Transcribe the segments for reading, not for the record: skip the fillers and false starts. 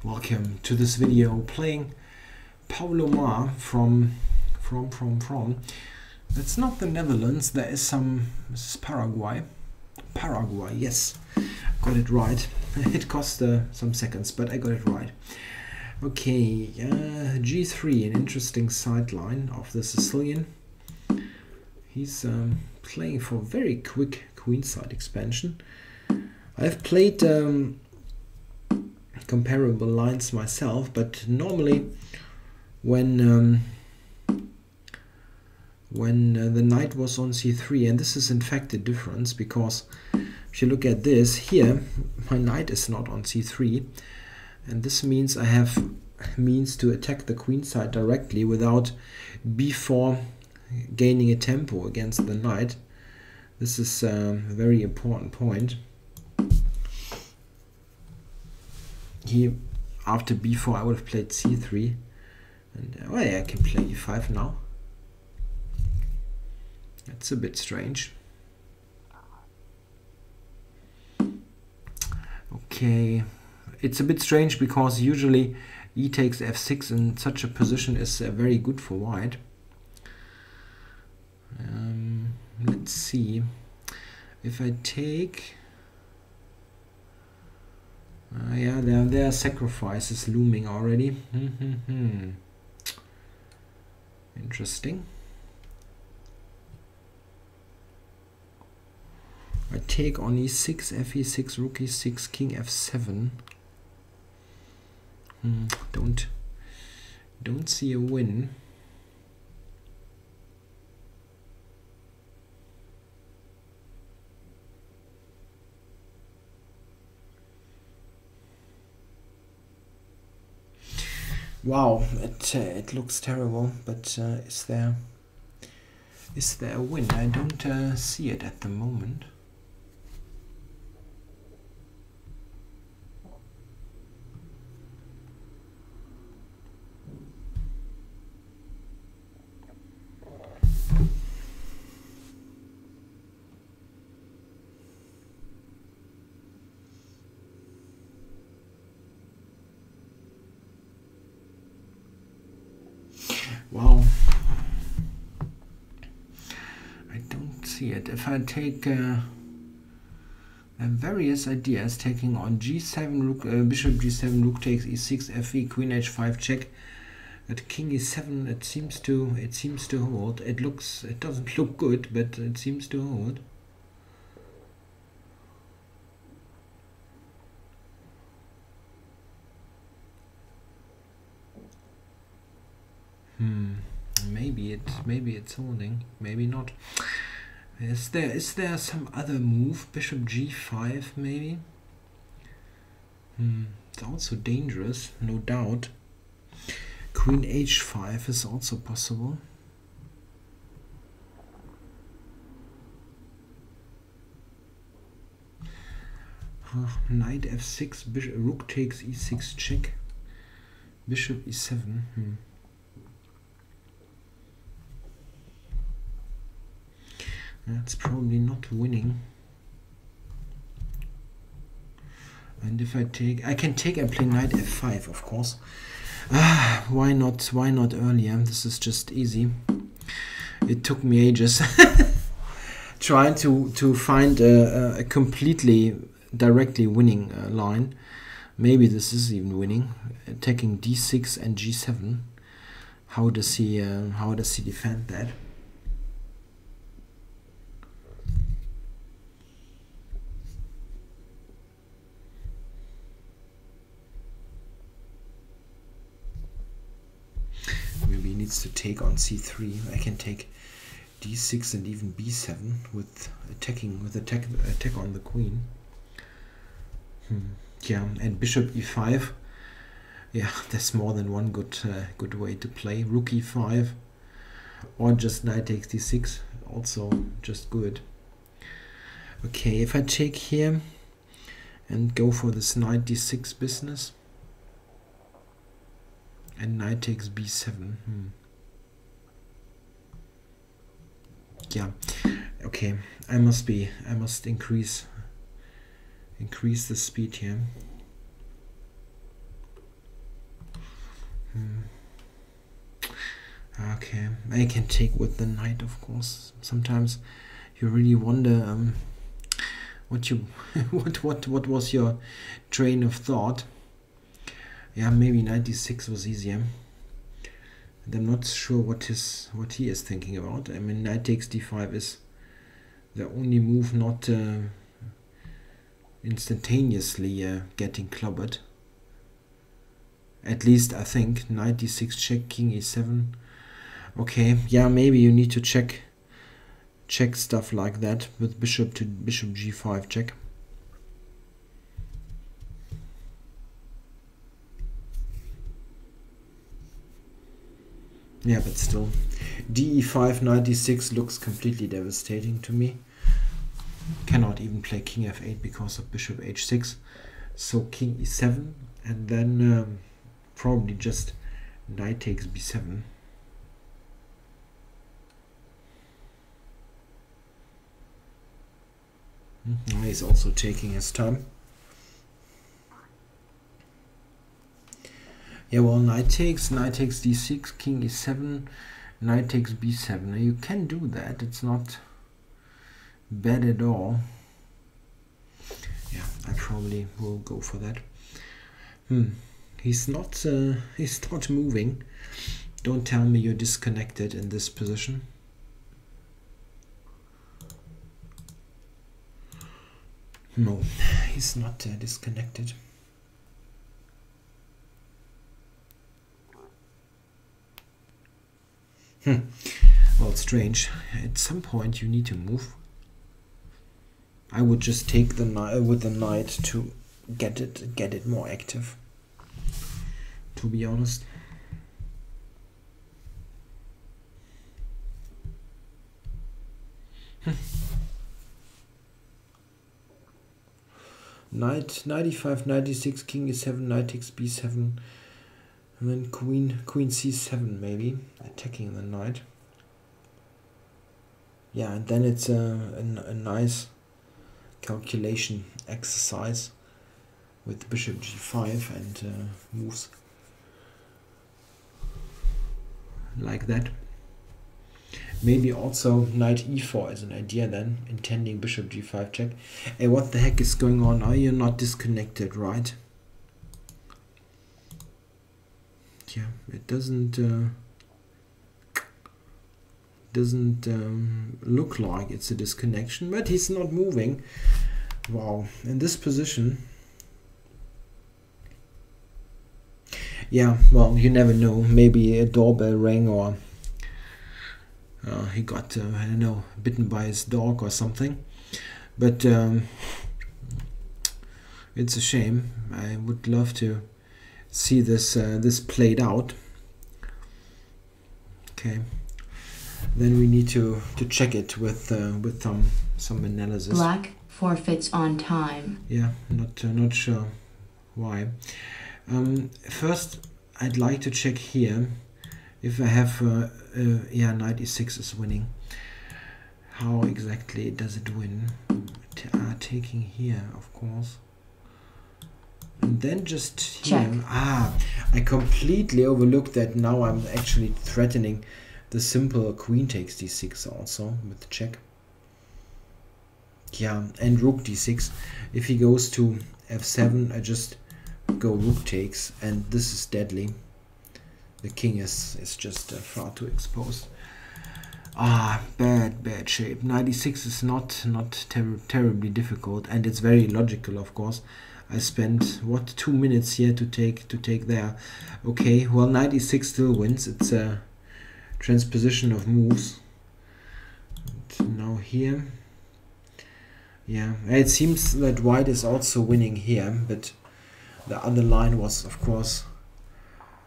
Welcome to this video playing Paulo Mar from. That's not the Netherlands. There is some. This is Paraguay. Paraguay, yes, got it right. It cost some seconds, but I got it right. Okay, G3, an interesting sideline of the Sicilian. He's playing for very quick queenside expansion. I've played comparable lines myself, but normally when the knight was on c3, and this is in fact a difference, because if you look at this here, my knight is not on c3, and this means I have means to attack the queen side directly without b4 gaining a tempo against the knight. This is a very important point. Here, after b4, I would have played c3, and well, yeah, I can play e5 now. That's a bit strange. Okay, it's a bit strange because usually e takes f6 in such a position is very good for white. Let's see if I take. Yeah, there are sacrifices looming already. Interesting. I take on e6, fe6, rook e6, king f7. Don't see a win. Wow, it looks terrible, but is there a win? I don't see it at the moment. Wow, I don't see it. If I take various ideas, taking on g7, rook, bishop g7, rook takes e6, fe, queen h5 check. At king e7, it seems to hold. It doesn't look good, but it seems to hold. Maybe it's holding, maybe not. Is there some other move? Bishop g5 maybe? It's also dangerous, no doubt. Queen h5 is also possible. Knight f6, rook takes e6 check. Bishop e7. That's probably not winning. And if I take, I can take and play knight f5, of course. Why not earlier? This is just easy. It took me ages trying to find a completely directly winning line. Maybe this is even winning. Attacking d6 and g7. How does he defend that? Maybe he needs to take on c3. I can take d6 and even b7 with attack on the queen. Yeah, and bishop e5. Yeah, there's more than one good way to play. Rook e5 or just knight takes d6, also just good. Okay, if I take here and go for this knight d6 business. And knight takes b7. Yeah. Okay. I must increase the speed here. Okay, I can take with the knight, of course. Sometimes you really wonder what you what was your train of thought. Yeah, maybe 96 was easier. And I'm not sure what he is thinking about. I mean, knight takes d5 is the only move not instantaneously getting clobbered. At least I think. Knight d6 check, king e7. Okay, yeah, maybe you need to check stuff like that with bishop to bishop g5 check. Yeah, but still, de5 knight d6 looks completely devastating to me. Cannot even play king f8 because of bishop h6. So king e7 and then probably just knight takes b7. He's also taking his time. Yeah, well, knight takes d6, king e7, knight takes b7. Now you can do that. It's not bad at all. Yeah, I probably will go for that. He's not moving. Don't tell me you're disconnected in this position. No, he's not disconnected. Well, it's strange. At some point you need to move. I would just take the knight with the knight to get it more active, to be honest. Knight 95, 96, king e7, knight takes b7, and then queen c7 maybe, attacking the knight. Yeah, and then it's a nice calculation exercise with bishop g5 and moves like that. Maybe also knight e4 is an idea then, intending bishop g5 check. Hey, what the heck is going on? Are you not disconnected, right? Yeah, it doesn't look like it's a disconnection, but he's not moving. Wow, in this position. Yeah, well, you never know. Maybe a doorbell rang, or he got, I don't know, bitten by his dog or something. But it's a shame. I would love to see this this played out. Okay, then we need to check it with some analysis. Black forfeits on time. Yeah, not sure why. First, I'd like to check here if I have yeah, knight e6 is winning. How exactly does it win? Taking here, of course. And then just here. Check. I completely overlooked that. Now I'm actually threatening the simple queen takes d6 also with the check. Yeah, and rook d6. If he goes to f7, I just go rook takes, and this is deadly. The king is just far too exposed. Bad shape. 96 is not terribly difficult, and it's very logical, of course. I spent what, 2 minutes here to take there. Okay, well, 96 still wins. It's a transposition of moves. And now here, yeah, it seems that white is also winning here, but the other line was, of course,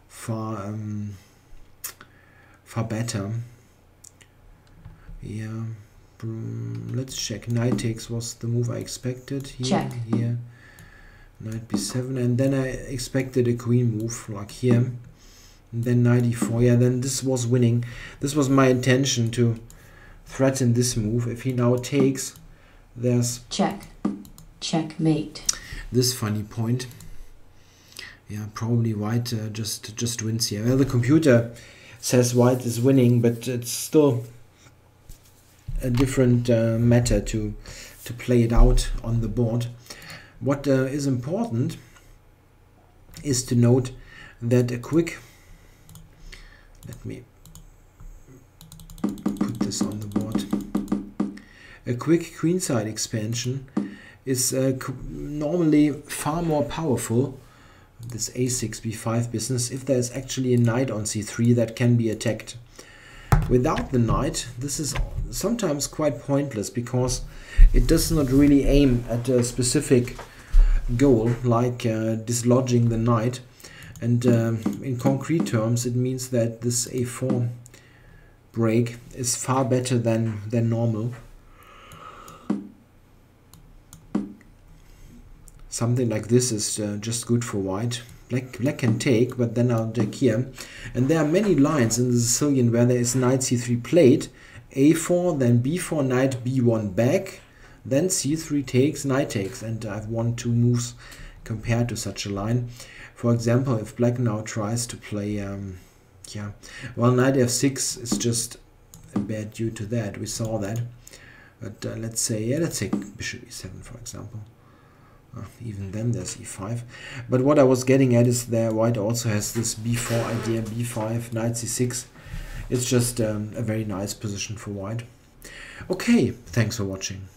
far better. Yeah, let's check. Knight takes was the move I expected. Here, check. Here, knight b7, and then I expected a queen move like here, and then knight e4. Yeah, then this was winning. This was my intention, to threaten this move. If he now takes, there's check, checkmate. This funny point. Yeah, probably white just wins here. Well, the computer says white is winning, but it's still a different matter to play it out on the board. What is important is to note that a quick, let me put this on the board, a quick queenside expansion is normally far more powerful, this a6 b5 business, if there's actually a knight on c3 that can be attacked. Without the knight, this is sometimes quite pointless because it does not really aim at a specific goal, like dislodging the knight. And in concrete terms, it means that this a4 break is far better than normal. Something like this is just good for white. Black can take, but then I'll take here. And there are many lines in the Sicilian where there is knight c3 played, a4, then b4, knight b1 back, then c3 takes, knight takes, and I've won 2 moves compared to such a line. For example, if black now tries to play, well, knight f6 is just bad due to that. We saw that. But let's say bishop e7, for example. Even then there's e5. But what I was getting at is that white also has this b4 idea, b5, knight c6. It's just a very nice position for white. Okay, thanks for watching.